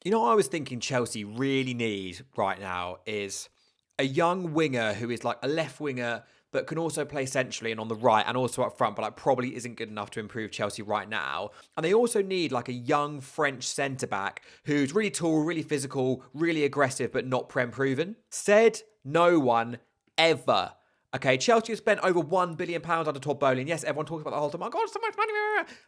You know what I was thinking Chelsea really need right now is a young winger who is like a left winger, but can also play centrally and on the right and also up front, but like probably isn't good enough to improve Chelsea right now. And they also need like a young French centre back who's really tall, really physical, really aggressive, but not prem proven. Said no one ever. Okay, Chelsea have spent over £1 billion under Todd Boehly. And yes, everyone talks about the whole time, oh God, so much money.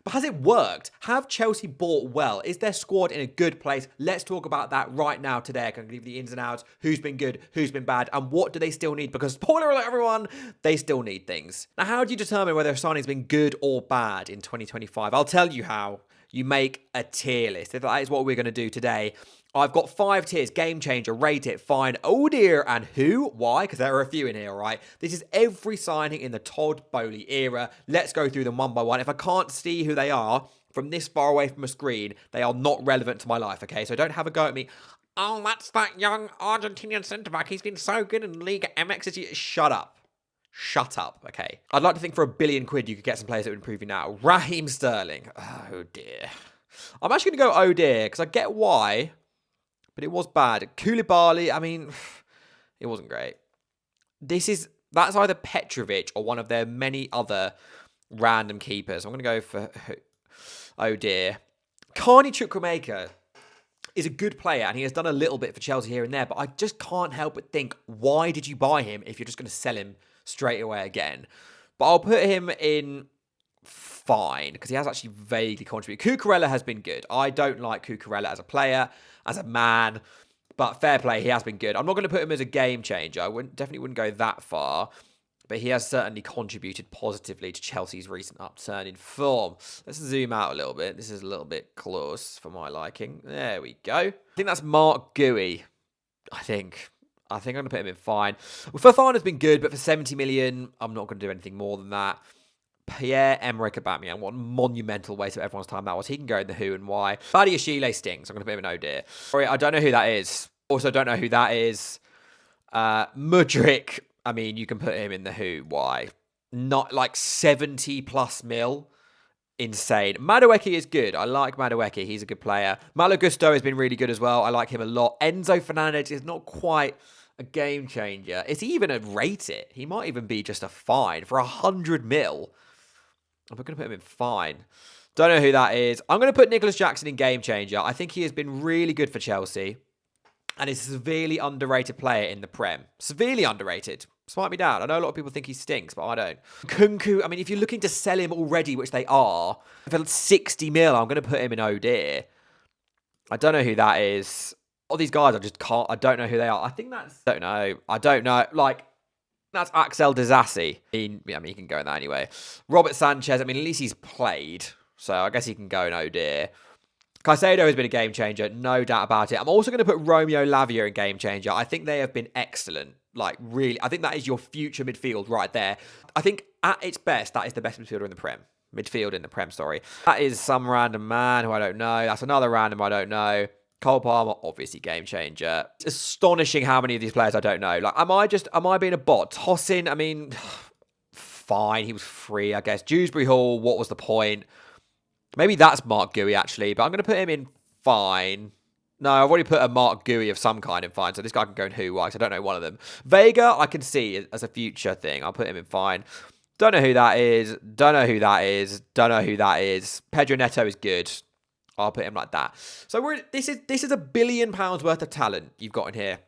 But has it worked? Have Chelsea bought well? Is their squad in a good place? Let's talk about that right now today. I can give you the ins and outs, who's been good, who's been bad, and what do they still need? Because spoiler alert, everyone, they still need things. Now, how do you determine whether a signing's been good or bad in 2025? I'll tell you how. You make a tier list. That is what we're going to do today. I've got 5 tiers: game changer, rate it, fine, oh dear, and who, why, because there are a few in here, all right? This is every signing in the Todd Boehly era. Let's go through them one by one. If I can't see who they are from this far away from a screen, they are not relevant to my life, okay? So don't have a go at me. Oh, that's that young Argentinian centre-back. He's been so good in Liga MX. Shut up. Shut up, okay? I'd like to think for £1 billion you could get some players that would improve you now. Raheem Sterling. Oh, dear. I'm actually going to go oh, dear, because I get why, but it was bad. Koulibaly, I mean, it wasn't great. That's either Petrovic or one of their many other random keepers. I'm going to go for, oh, dear. Carney Chukwuemeka is a good player, and he has done a little bit for Chelsea here and there, but I just can't help but think, why did you buy him if you're just going to sell him straight away again? But I'll put him in fine, because he has actually vaguely contributed. Cucurella has been good. I don't like Cucurella as a player, as a man, but fair play, he has been good. I'm not going to put him as a game changer. I definitely wouldn't go that far, but he has certainly contributed positively to Chelsea's recent upturn in form. Let's zoom out a little bit. This is a little bit close for my liking. There we go. I think that's Mark Gui. I think I'm going to put him in fine. Well, Fofana's been good, but for 70 million, I'm not going to do anything more than that. Pierre-Emerick Aubameyang, what a monumental waste of everyone's time that was. He can go in the who and why. Badiashile stinks. I'm going to put him in oh dear. Sorry, I don't know who that is. Also, don't know who that is. Mudryk, I mean, you can put him in the who, why. Not like 70 plus mil. Insane. Madueke is good. I like Madueke. He's a good player. Malo Gusto has been really good as well. I like him a lot. Enzo Fernandez is not quite a game changer. Is he even a rate it? He might even be just a fine for 100 mil. I'm going to put him in fine. Don't know who that is. I'm going to put Nicholas Jackson in game changer. I think he has been really good for Chelsea and is a severely underrated player in the Prem. Severely underrated. Smite me down. I know a lot of people think he stinks, but I don't. Kunku, I mean, if you're looking to sell him already, which they are, for 60 mil, I'm going to put him in oh dear. I don't know who that is. All these guys, I don't know who they are. I think that's, I don't know. Like, that's Axel Disasi. I mean, he can go in that anyway. Robert Sanchez, I mean, at least he's played. So I guess he can go in oh dear. Caicedo has been a game changer, no doubt about it. I'm also going to put Romeo Lavia in game changer. I think they have been excellent. Like, really, I think that is your future midfield right there. I think at its best, that is the best midfielder in the Prem. Midfield in the Prem, sorry. That is some random man who I don't know. That's another random I don't know. Cole Palmer, obviously game changer. It's astonishing how many of these players I don't know. Like, am I being a bot? Tosin, I mean, fine. He was free, I guess. Dewsbury Hall, what was the point? Maybe that's Mark Gui, actually, but I'm going to put him in fine. No, I've already put a Mark Gui of some kind in fine, so this guy can go in who, because I don't know one of them. Vega, I can see as a future thing. I'll put him in fine. Don't know who that is. Don't know who that is. Don't know who that is. Pedro Neto is good. I'll put him like that. So this is £1 billion worth of talent you've got in here.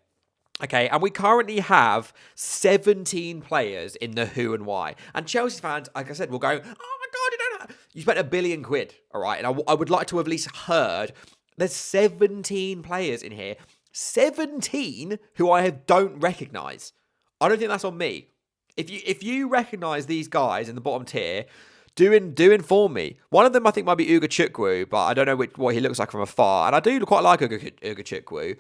Okay, and we currently have 17 players in the who and why. And Chelsea fans, like I said, will go, oh my God, you spent £1 billion, all right? And I would like to have at least heard there's 17 players in here. 17 who I don't recognise. I don't think that's on me. If you recognise these guys in the bottom tier, do inform me. One of them I think might be Uga Chukwu, but I don't know what he looks like from afar. And I do quite like Uga Chukwu,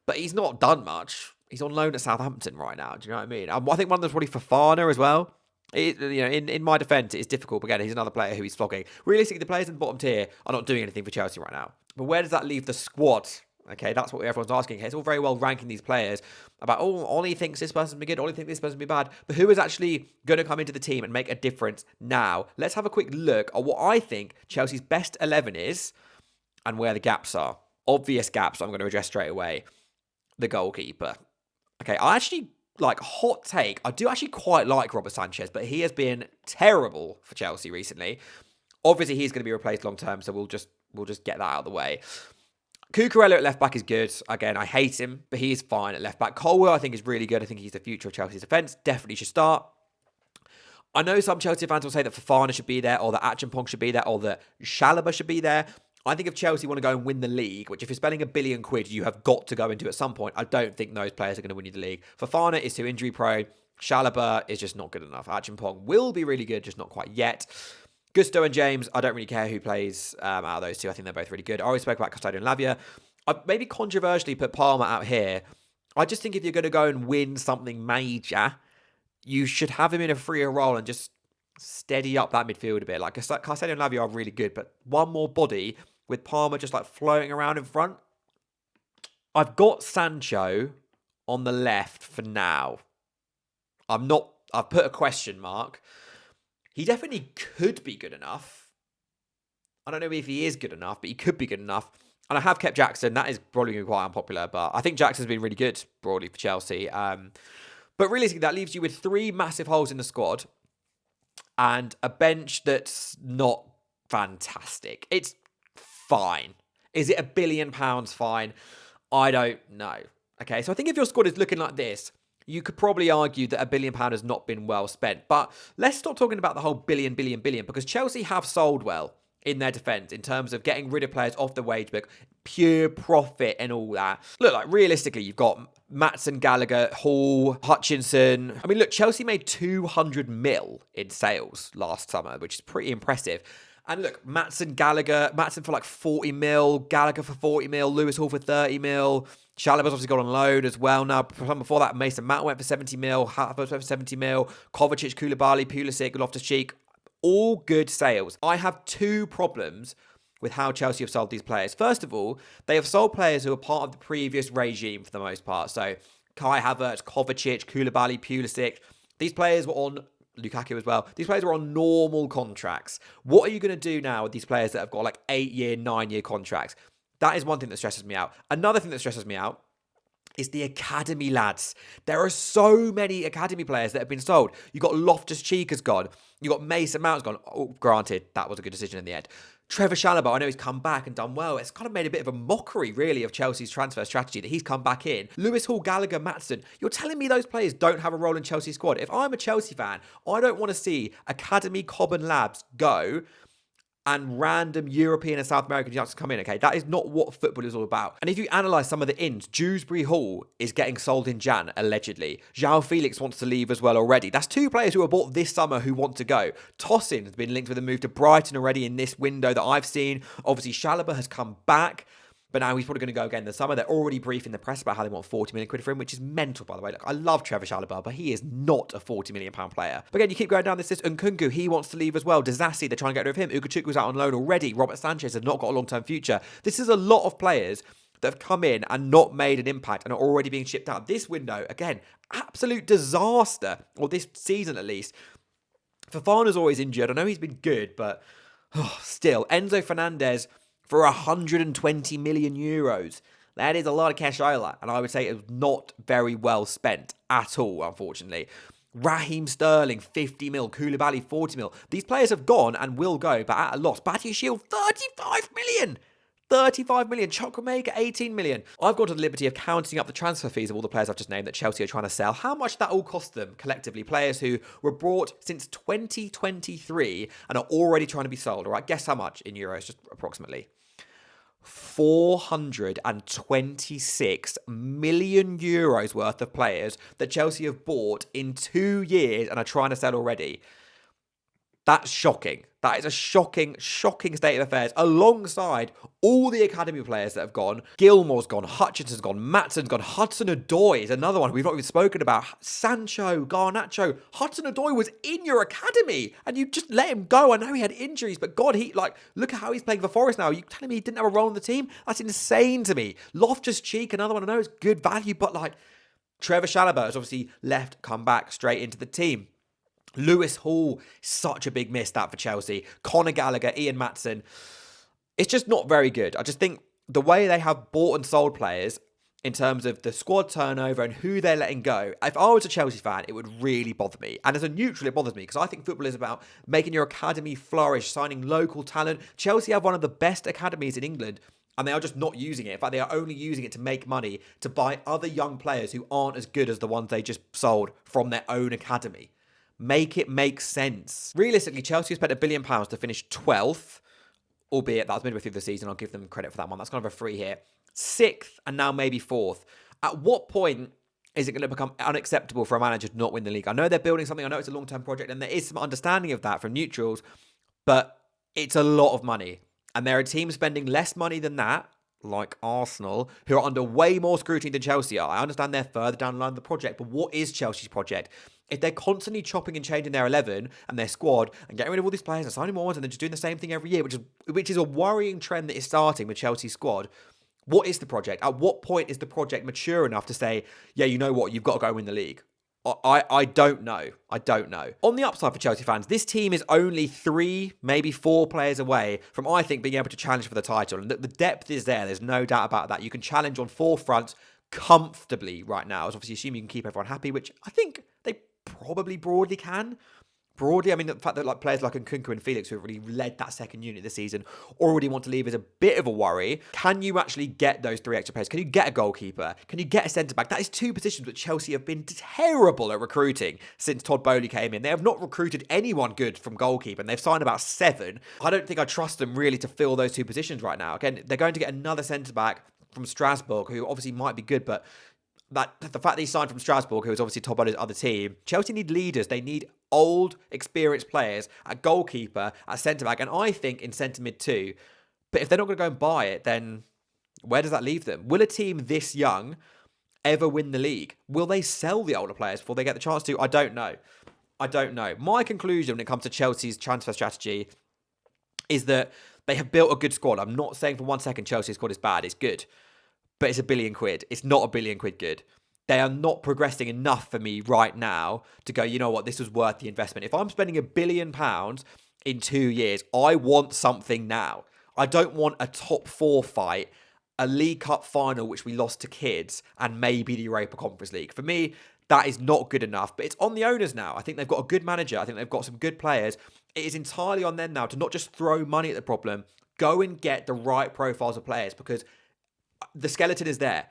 but he's not done much. He's on loan at Southampton right now. Do you know what I mean? I think one of them's probably Fofana as well. In my defence, it's difficult. But again, he's another player who he's flogging. Realistically, the players in the bottom tier are not doing anything for Chelsea right now. But where does that leave the squad? Okay, that's what everyone's asking. It's all very well ranking these players about, Ollie thinks this person's been good, Ollie thinks this person's been bad. But who is actually going to come into the team and make a difference now? Let's have a quick look at what I think Chelsea's best 11 is and where the gaps are. obvious gaps I'm going to address straight away. The goalkeeper. Okay, I actually, hot take, I do actually quite like Robert Sanchez, but he has been terrible for Chelsea recently. Obviously, he's going to be replaced long term, so we'll just get that out of the way. Cucurella at left back is good. Again, I hate him, but he is fine at left back. Colwell, I think, is really good. I think he's the future of Chelsea's defence. Definitely should start. I know some Chelsea fans will say that Fofana should be there, or that Acheampong should be there, or that Chalobah should be there. I think if Chelsea want to go and win the league, which if you're spending £1 billion, you have got to go into at some point, I don't think those players are going to win you the league. Fofana is too injury prone. Chalobah is just not good enough. Acheampong will be really good, just not quite yet. Gusto and James, I don't really care who plays out of those two. I think they're both really good. I already spoke about Custodio and Lavia. I've maybe controversially put Palmer out here. I just think if you're going to go and win something major, you should have him in a freer role and just steady up that midfield a bit. Like Custodio and Lavia are really good, but one more body with Palmer just floating around in front. I've got Sancho on the left for now. I've put a question mark. He definitely could be good enough. I don't know if he is good enough, but he could be good enough. And I have kept Jackson. That is probably going to be quite unpopular, but I think Jackson's been really good broadly for Chelsea. But realistically, that leaves you with 3 massive holes in the squad and a bench that's not fantastic. It's fine. Is it £1 billion fine? I don't know. Okay, so I think if your squad is looking like this, you could probably argue that £1 billion has not been well spent. But let's stop talking about the whole billion, because Chelsea have sold well in their defence in terms of getting rid of players off the wage book, pure profit and all that. Look, realistically, you've got Maatsen, Gallagher, Hall, Hutchinson. I mean, look, Chelsea made 200 mil in sales last summer, which is pretty impressive. And look, Maatsen for 40 mil, Gallagher for 40 mil, Lewis Hall for 30 mil. Chalobah's obviously got on loan as well. Now, before that, Mason Mount went for 70 mil, Havertz went for 70 mil, Kovacic, Koulibaly, Pulisic, Loftus-Cheek. All good sales. I have 2 problems with how Chelsea have sold these players. First of all, they have sold players who are part of the previous regime for the most part. So, Kai Havertz, Kovacic, Koulibaly, Pulisic. These players were on Lukaku as well. These players are on normal contracts. What are you going to do now with these players that have got 8-year, 9-year contracts? That is one thing that stresses me out. Another thing that stresses me out is the academy lads. There are so many academy players that have been sold. You got Loftus-Cheek has gone. You got Mason Mount's gone. Oh, granted, that was a good decision in the end. Trevor Chalobah, I know he's come back and done well. It's kind of made a bit of a mockery, really, of Chelsea's transfer strategy that he's come back in. Lewis Hall, Gallagher, Maatsen. You're telling me those players don't have a role in Chelsea's squad? If I'm a Chelsea fan, I don't want to see academy Cobham labs go and random European and South American youngsters come in, okay? That is not what football is all about. And if you analyse some of the ins, Dewsbury Hall is getting sold in Jan, allegedly. João Felix wants to leave as well already. That's 2 players who were bought this summer who want to go. Tosin has been linked with a move to Brighton already in this window that I've seen. Obviously, Chalobah has come back, but now he's probably going to go again this summer. They're already briefing the press about how they want 40 million quid for him, which is mental, by the way. Look, I love Trevor Chalobah, but he is not a 40 million pound player. But again, you keep going down this list. Nkunku, he wants to leave as well. Disasi, they're trying to get rid of him. Ugochukwu out on loan already. Robert Sanchez has not got a long-term future. This is a lot of players that have come in and not made an impact and are already being shipped out. This window, again, absolute disaster. Or this season, at least. Fofana's always injured. I know he's been good, but still. Enzo Fernandez for 120 million euros. That is a lot of cash out, and I would say it was not very well spent at all, unfortunately. Raheem Sterling, 50 mil. Koulibaly, 40 mil. These players have gone and will go, but at a loss. Batia Shield, 35 million. 35 million. Chukwuemeka, 18 million. I've gone to the liberty of counting up the transfer fees of all the players I've just named that Chelsea are trying to sell. How much that all cost them collectively? Players who were brought since 2023 and are already trying to be sold. All right, guess how much in euros, just approximately. 426 million euros worth of players that Chelsea have bought in 2 years and are trying to sell already. That's shocking. That is a shocking state of affairs alongside all the academy players that have gone. Gilmore's gone, Hutchinson's gone, Matson's gone, Hudson-Odoi is another one we've not even spoken about. Sancho, Garnacho. Hudson-Odoi was in your academy and you just let him go. I know he had injuries, but God, look at how he's playing for Forest now. Are you telling me he didn't have a role in the team? That's insane to me. Loftus-Cheek, another one I know is good value, but Trevor Chalobah has obviously left, come back straight into the team. Lewis Hall, such a big miss that for Chelsea. Conor Gallagher, Ian Maatsen. It's just not very good. I just think the way they have bought and sold players in terms of the squad turnover and who they're letting go, if I was a Chelsea fan, it would really bother me. And as a neutral, it bothers me because I think football is about making your academy flourish, signing local talent. Chelsea have one of the best academies in England, and they are just not using it. In fact, they are only using it to make money, to buy other young players who aren't as good as the ones they just sold from their own academy. Make it make sense. Realistically, Chelsea spent £1 billion to finish 12th, albeit that was midway through the season. I'll give them credit for that one. That's kind of a free hit. 6th and now maybe 4th. At what point is it going to become unacceptable for a manager to not win the league? I know they're building something. I know it's a long-term project, and there is some understanding of that from neutrals, but it's a lot of money. And there are teams spending less money than that, like Arsenal, who are under way more scrutiny than Chelsea are. I understand they're further down the line of the project, but what is Chelsea's project? If they're constantly chopping and changing their 11 and their squad and getting rid of all these players and signing more ones and then just doing the same thing every year, which is a worrying trend that is starting with Chelsea's squad, what is the project? At what point is the project mature enough to say, yeah, you know what, you've got to go win the league? I don't know. I don't know. On the upside for Chelsea fans, this team is only 3, maybe 4 players away from, I think, being able to challenge for the title. And the depth is there. There's no doubt about that. You can challenge on 4 fronts comfortably right now. As obviously assuming you can keep everyone happy, which I think they probably broadly can. Broadly, I mean, the fact that like players like Nkunku and Felix, who have really led that second unit this season, already want to leave is a bit of a worry. Can you actually get those 3 extra players? Can you get a goalkeeper? Can you get a centre-back? That is 2 positions which Chelsea have been terrible at recruiting since Todd Boehly came in. They have not recruited anyone good from goalkeeper, and they've signed about 7. I don't think I trust them really to fill those 2 positions right now. Again, they're going to get another centre-back from Strasbourg, who obviously might be good, but the fact that he signed from Strasbourg, who was obviously top on his other team, Chelsea need leaders. They need old, experienced players at goalkeeper, at centre-back, and I think in centre-mid too. But if they're not going to go and buy it, then where does that leave them? Will a team this young ever win the league? Will they sell the older players before they get the chance to? I don't know. I don't know. My conclusion when it comes to Chelsea's transfer strategy is that they have built a good squad. I'm not saying for 1 second Chelsea's squad is bad. It's good. But it's £1 billion. It's not £1 billion good. They are not progressing enough for me right now to go, you know what, this was worth the investment. If I'm spending £1 billion in 2 years, I want something now. I don't want a top 4 fight, a League Cup final, which we lost to kids, and maybe the Europa Conference League. For me, that is not good enough, but it's on the owners now. I think they've got a good manager. I think they've got some good players. It is entirely on them now to not just throw money at the problem, go and get the right profiles of players, because the skeleton is there.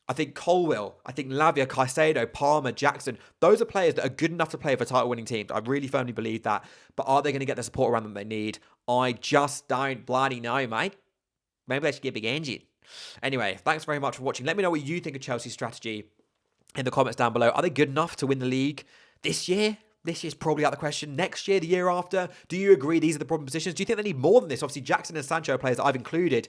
I think Colwill, I think Lavia, Caicedo, Palmer, Jackson, those are players that are good enough to play for title-winning teams. I really firmly believe that. But are they going to get the support around them they need? I just don't bloody know, mate. Maybe they should get a big engine. Anyway, thanks very much for watching. Let me know what you think of Chelsea's strategy in the comments down below. Are they good enough to win the league this year? This year's probably out of the question. Next year, the year after? Do you agree these are the problem positions? Do you think they need more than this? Obviously, Jackson and Sancho are players that I've included.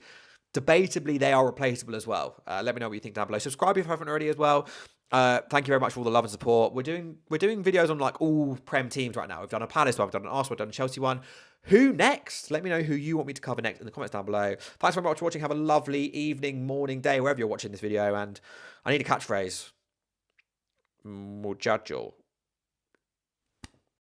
Debatably, they are replaceable as well. Let me know what you think down below. Subscribe if you haven't already as well. Thank you very much for all the love and support. We're doing videos on like all Prem teams right now. We've done a Palace one, we've done an Arsenal, we've done a Chelsea one. Who next? Let me know who you want me to cover next in the comments down below. Thanks very much for watching. Have a lovely evening, morning, day, wherever you're watching this video. And I need a catchphrase. Muchacho.